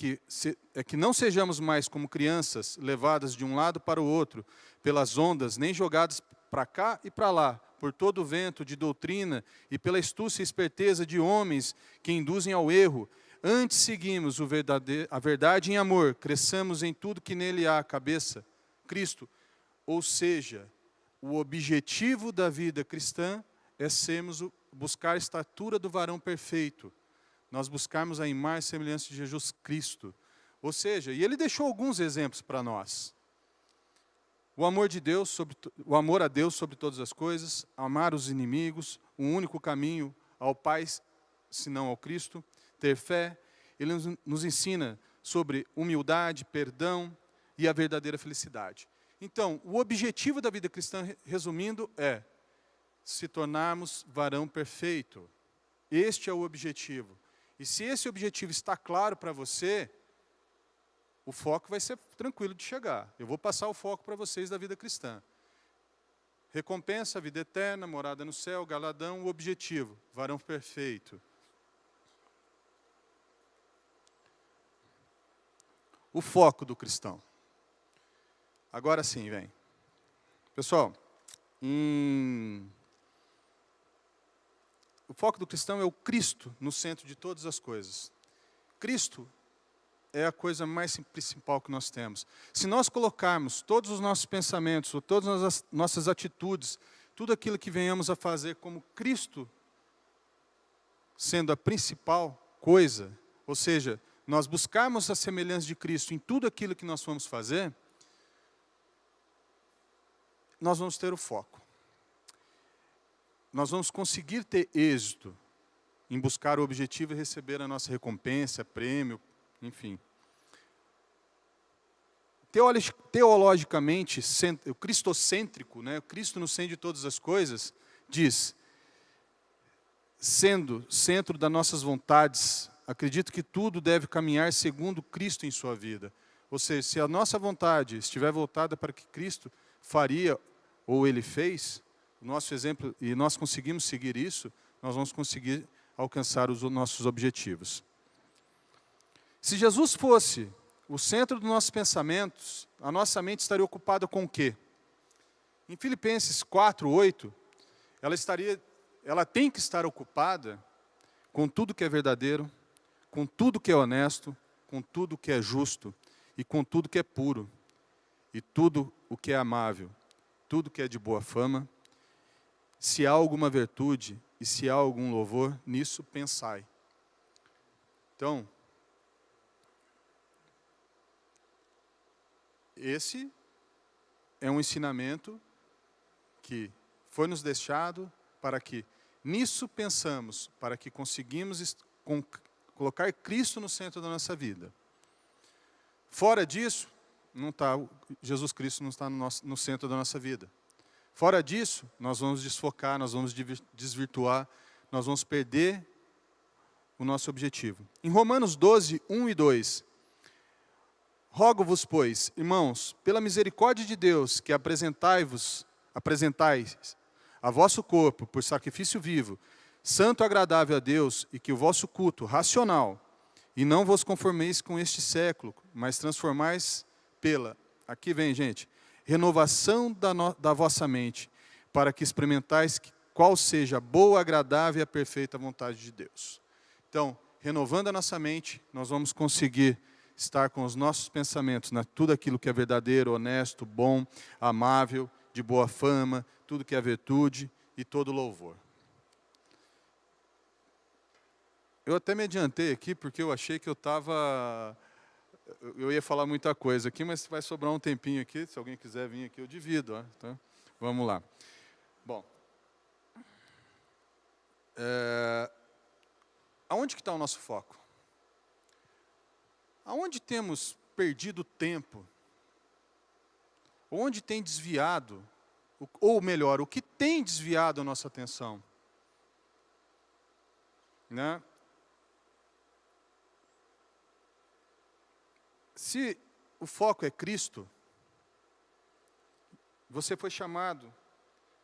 que não sejamos mais como crianças levadas de um lado para o outro pelas ondas, nem jogadas para cá e para lá, por todo o vento de doutrina e pela astúcia e esperteza de homens que induzem ao erro. Antes seguimos a verdade em amor, cresçamos em tudo que nele há, cabeça, Cristo. Ou seja, o objetivo da vida cristã é buscar a estatura do varão perfeito. Nós buscarmos a imagem e semelhança de Jesus Cristo. Ou seja, e ele deixou alguns exemplos para nós. O amor a Deus sobre todas as coisas, amar os inimigos, o único caminho ao Pai, senão ao Cristo, ter fé. Ele nos ensina sobre humildade, perdão e a verdadeira felicidade. Então, o objetivo da vida cristã, resumindo, é se tornarmos varão perfeito. Este é o objetivo. E se esse objetivo está claro para você, o foco vai ser tranquilo de chegar. Eu vou passar o foco para vocês da vida cristã. Recompensa, vida eterna, morada no céu, galardão, o objetivo, varão perfeito. O foco do cristão. Agora sim, vem. Pessoal, o foco do cristão é o Cristo no centro de todas as coisas. Cristo é a coisa mais principal que nós temos. Se nós colocarmos todos os nossos pensamentos, ou todas as nossas atitudes, tudo aquilo que venhamos a fazer como Cristo sendo a principal coisa, ou seja, nós buscarmos a semelhança de Cristo em tudo aquilo que nós vamos fazer, nós vamos ter o foco. Nós vamos conseguir ter êxito em buscar o objetivo e receber a nossa recompensa, prêmio, enfim. Teologicamente, o cristocêntrico, né, o Cristo no centro de todas as coisas, diz, sendo centro das nossas vontades, acredito que tudo deve caminhar segundo Cristo em sua vida. Ou seja, se a nossa vontade estiver voltada para o que Cristo faria ou Ele fez, o nosso exemplo, e nós conseguimos seguir isso, nós vamos conseguir alcançar os nossos objetivos. Se Jesus fosse o centro dos nossos pensamentos, a nossa mente estaria ocupada com o quê? Em Filipenses 4, 8, ela tem que estar ocupada com tudo que é verdadeiro, com tudo que é honesto, com tudo que é justo e com tudo que é puro, e tudo o que é amável, tudo que é de boa fama. Se há alguma virtude e se há algum louvor, nisso pensai. Então, esse é um ensinamento que foi nos deixado para que nisso pensamos, para que conseguimos colocar Cristo no centro da nossa vida. Fora disso, Jesus Cristo não está no centro da nossa vida. Fora disso, nós vamos desfocar, nós vamos desvirtuar, nós vamos perder o nosso objetivo. Em Romanos 12, 1 e 2, rogo-vos, pois, irmãos, pela misericórdia de Deus, que apresentais a vosso corpo por sacrifício vivo, santo e agradável a Deus, e que o vosso culto racional, e não vos conformeis com este século, mas transformais aqui vem, gente, renovação da vossa mente, para que experimentais qual seja a boa, agradável e a perfeita vontade de Deus. Então, renovando a nossa mente, nós vamos conseguir estar com os nossos pensamentos na tudo aquilo que é verdadeiro, honesto, bom, amável, de boa fama, tudo que é virtude e todo louvor. Eu até me adiantei aqui porque eu achei que eu estava Eu ia falar muita coisa aqui, mas vai sobrar um tempinho aqui. Se alguém quiser vir aqui, eu divido. Ó. Então, vamos lá. Bom. Aonde que está o nosso foco? Aonde temos perdido tempo? Onde tem desviado, ou melhor, o que tem desviado a nossa atenção? Né? Se o foco é Cristo, você foi chamado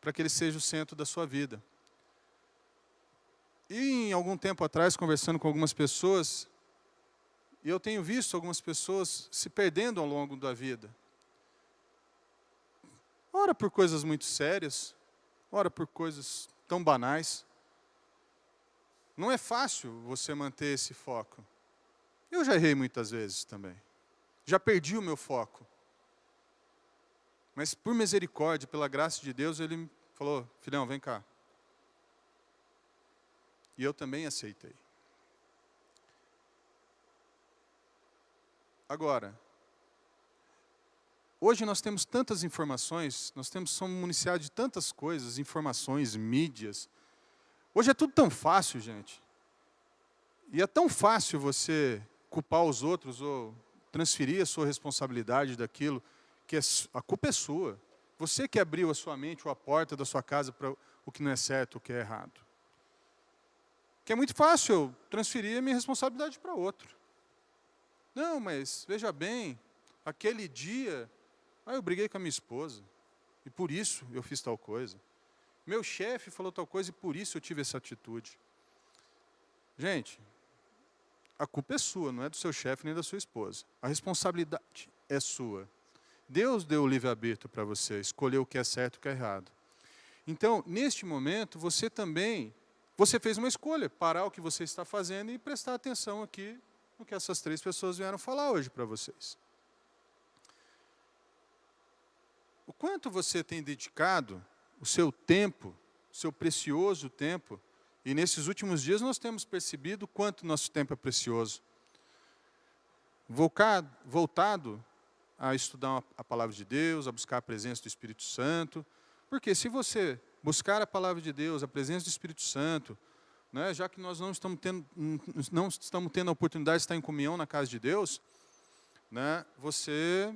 para que Ele seja o centro da sua vida. E em algum tempo atrás, conversando com algumas pessoas, eu tenho visto algumas pessoas se perdendo ao longo da vida. Ora por coisas muito sérias, ora por coisas tão banais. Não é fácil você manter esse foco. Eu já errei muitas vezes também. Já perdi o meu foco. Mas por misericórdia, pela graça de Deus, Ele me falou, filhão, vem cá. E eu também aceitei. Agora, hoje nós temos tantas informações, somos municiados de tantas coisas, informações, mídias. Hoje é tudo tão fácil, gente. E é tão fácil você culpar os outros ou transferir a sua responsabilidade daquilo, que a culpa é sua. Você que abriu a sua mente ou a porta da sua casa para o que não é certo, o que é errado. Que é muito fácil eu transferir a minha responsabilidade para outro. Não, mas veja bem, aquele dia, eu briguei com a minha esposa, e por isso eu fiz tal coisa. Meu chefe falou tal coisa, e por isso eu tive essa atitude. Gente, a culpa é sua, não é do seu chefe nem da sua esposa. A responsabilidade é sua. Deus deu o livre-arbítrio para você, escolher o que é certo e o que é errado. Então, neste momento, você fez uma escolha, parar o que você está fazendo e prestar atenção aqui no que essas 3 pessoas vieram falar hoje para vocês. O quanto você tem dedicado o seu tempo, o seu precioso tempo, e nesses últimos dias nós temos percebido o quanto nosso tempo é precioso. Voltado a estudar a palavra de Deus, a buscar a presença do Espírito Santo, porque se você buscar a palavra de Deus, a presença do Espírito Santo, né, já que nós não estamos tendo a oportunidade de estar em comunhão na casa de Deus, né, você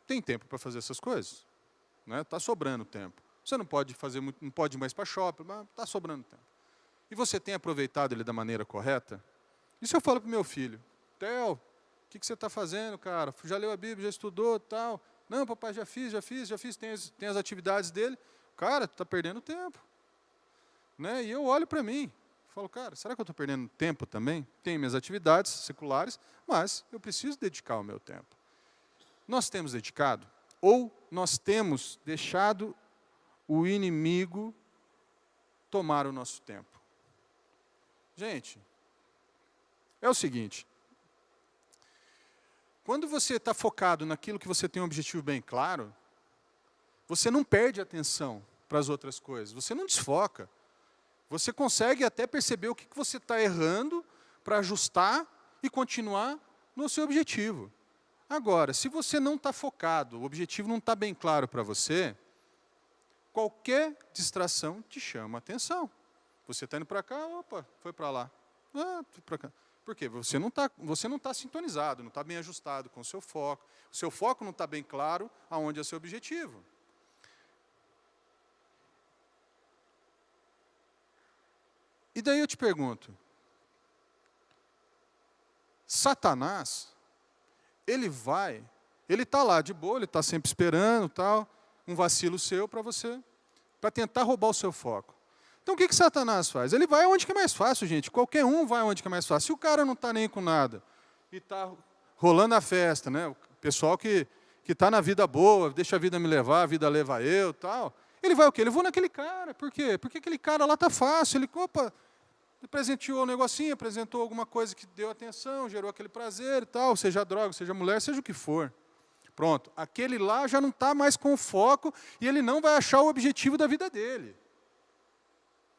tem tempo para fazer essas coisas. Está sobrando tempo. Você não pode ir mais para shopping, mas está sobrando tempo. E você tem aproveitado ele da maneira correta? Isso eu falo para o meu filho. Theo, o que você está fazendo, cara? Já leu a Bíblia, já estudou, tal? Não, papai, já fiz, tem as atividades dele. Cara, tu está perdendo tempo. Né? E eu olho para mim, falo, cara, será que eu estou perdendo tempo também? Tenho minhas atividades seculares, mas eu preciso dedicar o meu tempo. Nós temos dedicado? Ou nós temos deixado o inimigo tomar o nosso tempo? Gente, é o seguinte, quando você está focado naquilo que você tem um objetivo bem claro, você não perde atenção para as outras coisas, você não desfoca. Você consegue até perceber o que você está errando para ajustar e continuar no seu objetivo. Agora, se você não está focado, o objetivo não está bem claro para você, qualquer distração te chama a atenção. Você está indo para cá, opa, foi para lá. Foi para cá. Por quê? Você não está sintonizado, não está bem ajustado com o seu foco. O seu foco não está bem claro aonde é o seu objetivo. E daí eu te pergunto, Satanás, ele está lá de boa, ele está sempre esperando, tal, um vacilo seu para tentar roubar o seu foco. Então o que Satanás faz? Ele vai onde que é mais fácil, gente. Qualquer um vai onde que é mais fácil. Se o cara não está nem com nada e está rolando a festa, né? O pessoal que está na vida boa, deixa a vida me levar, a vida leva eu, tal. Ele vai o quê? Ele vai naquele cara. Por quê? Porque aquele cara lá está fácil. Ele presenteou um negocinho, apresentou alguma coisa que deu atenção, gerou aquele prazer e tal, seja droga, seja mulher, seja o que for. Pronto. Aquele lá já não está mais com foco e ele não vai achar o objetivo da vida dele,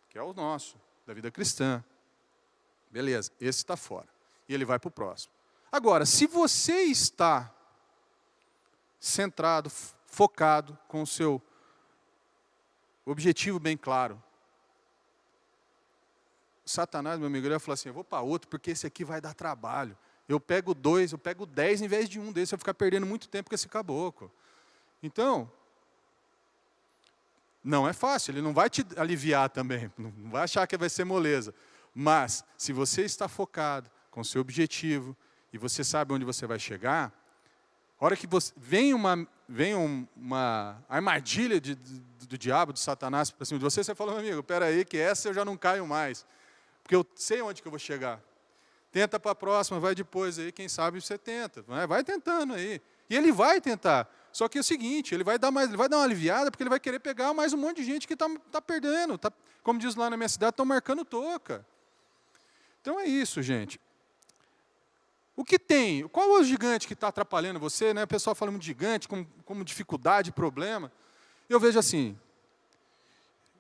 que é o nosso, da vida cristã. Beleza, esse está fora. E ele vai para o próximo. Agora, se você está centrado, focado, com o seu objetivo bem claro, Satanás, meu amigo, ele vai falar assim, eu vou para outro, porque esse aqui vai dar trabalho. Eu pego 2, eu pego 10 em vez de um desse, eu vou ficar perdendo muito tempo com esse caboclo. Então, não é fácil, ele não vai te aliviar também, não vai achar que vai ser moleza. Mas, se você está focado com o seu objetivo, e você sabe onde você vai chegar, a hora que vem uma armadilha do diabo, de Satanás, para cima de você, você fala, meu amigo, espera aí, que essa eu já não caio mais. Porque eu sei onde que eu vou chegar. Tenta para a próxima, vai depois aí, quem sabe você tenta. Vai tentando aí. E ele vai tentar. Só que é o seguinte, ele vai dar uma aliviada, porque ele vai querer pegar mais um monte de gente que está perdendo. Como diz lá na minha cidade, estão marcando toca. Então é isso, gente. O que tem? Qual é o gigante que está atrapalhando você? Né? O pessoal fala muito de gigante, como dificuldade, problema. Eu vejo assim,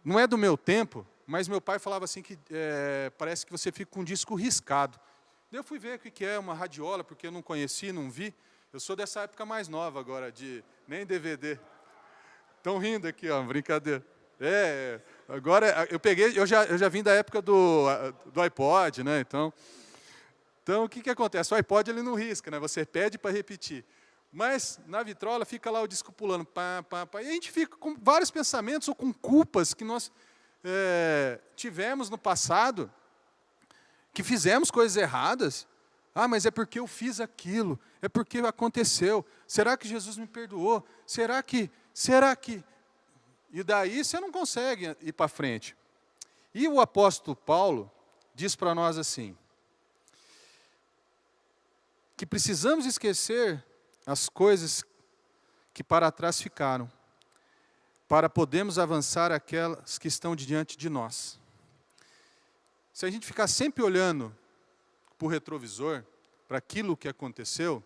não é do meu tempo, mas meu pai falava assim que parece que você fica com um disco riscado. Daí eu fui ver o que é uma radiola, porque eu não conheci, não vi. Eu sou dessa época mais nova agora, nem DVD. Estão rindo aqui, ó, brincadeira. Agora eu já vim da época do iPod, né? Então o que acontece? O iPod ele não risca, né? Você pede para repetir. Mas na vitrola fica lá o disco pulando. Pá, pá, pá, e a gente fica com vários pensamentos ou com culpas que nós tivemos no passado, que fizemos coisas erradas. Ah, mas é porque eu fiz aquilo, é porque aconteceu. Será que Jesus me perdoou? Será que? E daí você não consegue ir para frente. E o apóstolo Paulo diz para nós assim, que precisamos esquecer as coisas que para trás ficaram, para podermos avançar aquelas que estão diante de nós. Se a gente ficar sempre olhando para o retrovisor, para aquilo que aconteceu,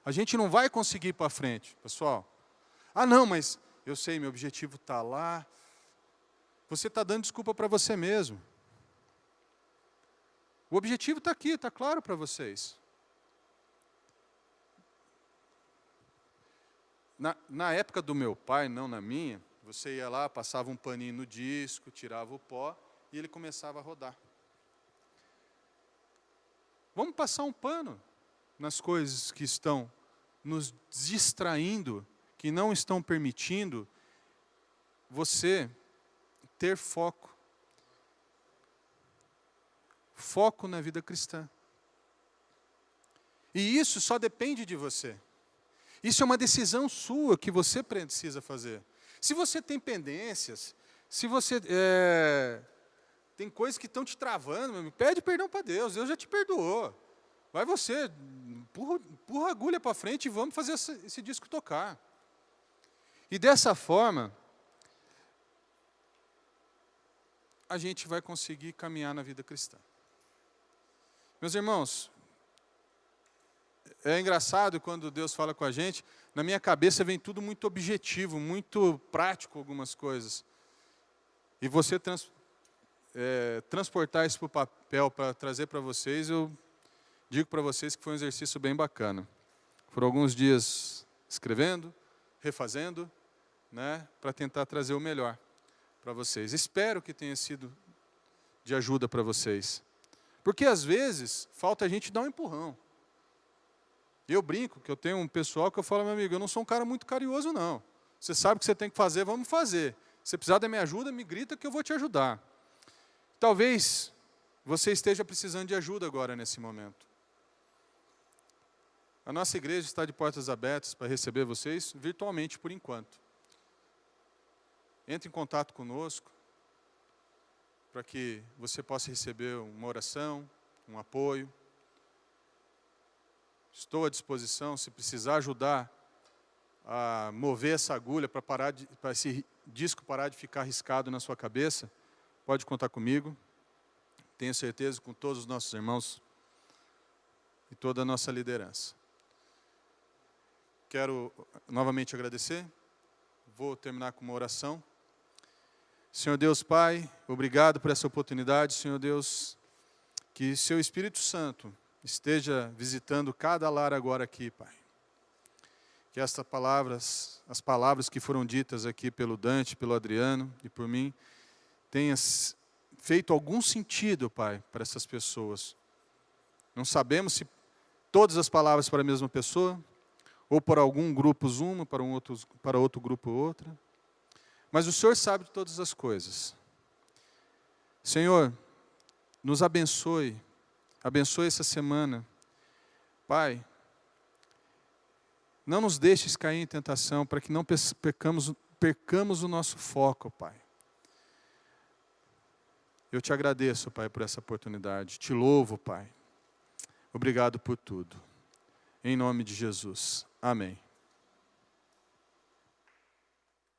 a gente não vai conseguir ir para frente, pessoal. Ah, não, mas eu sei, meu objetivo está lá. Você está dando desculpa para você mesmo. O objetivo está aqui, está claro para vocês. Na época do meu pai, não na minha, você ia lá, passava um paninho no disco, tirava o pó e ele começava a rodar. Vamos passar um pano nas coisas que estão nos distraindo, que não estão permitindo você ter foco. Foco na vida cristã. E isso só depende de você. Isso é uma decisão sua que você precisa fazer. Se você tem pendências, se você tem coisas que estão te travando, pede perdão para Deus, Deus já te perdoou. Vai você, empurra a agulha para frente e vamos fazer esse disco tocar. E dessa forma, a gente vai conseguir caminhar na vida cristã. Meus irmãos, é engraçado quando Deus fala com a gente, na minha cabeça vem tudo muito objetivo, muito prático algumas coisas. E você transportar isso para o papel, para trazer para vocês, eu digo para vocês que foi um exercício bem bacana. Foram alguns dias escrevendo, refazendo, né, para tentar trazer o melhor para vocês. Espero que tenha sido de ajuda para vocês. Porque às vezes falta a gente dar um empurrão. Eu brinco que eu tenho um pessoal que eu falo, meu amigo, eu não sou um cara muito carinhoso, não. Você sabe o que você tem que fazer, vamos fazer. Se precisar da minha ajuda, me grita que eu vou te ajudar. Talvez você esteja precisando de ajuda agora, nesse momento. A nossa igreja está de portas abertas para receber vocês virtualmente, por enquanto. Entre em contato conosco, para que você possa receber uma oração, um apoio. Estou à disposição, se precisar ajudar a mover essa agulha para esse disco parar de ficar riscado na sua cabeça, pode contar comigo. Tenho certeza com todos os nossos irmãos e toda a nossa liderança. Quero novamente agradecer. Vou terminar com uma oração. Senhor Deus Pai, obrigado por essa oportunidade, Senhor Deus, que seu Espírito Santo esteja visitando cada lar agora aqui, Pai. Que as palavras que foram ditas aqui pelo Dante, pelo Adriano e por mim, tenham feito algum sentido, Pai, para essas pessoas. Não sabemos se todas as palavras para a mesma pessoa, ou para algum grupo uma, para outro grupo outra. Mas o Senhor sabe de todas as coisas. Senhor, nos abençoe essa semana. Pai, não nos deixes cair em tentação, para que não percamos o nosso foco, Pai. Eu te agradeço, Pai, por essa oportunidade. Te louvo, Pai. Obrigado por tudo. Em nome de Jesus. Amém.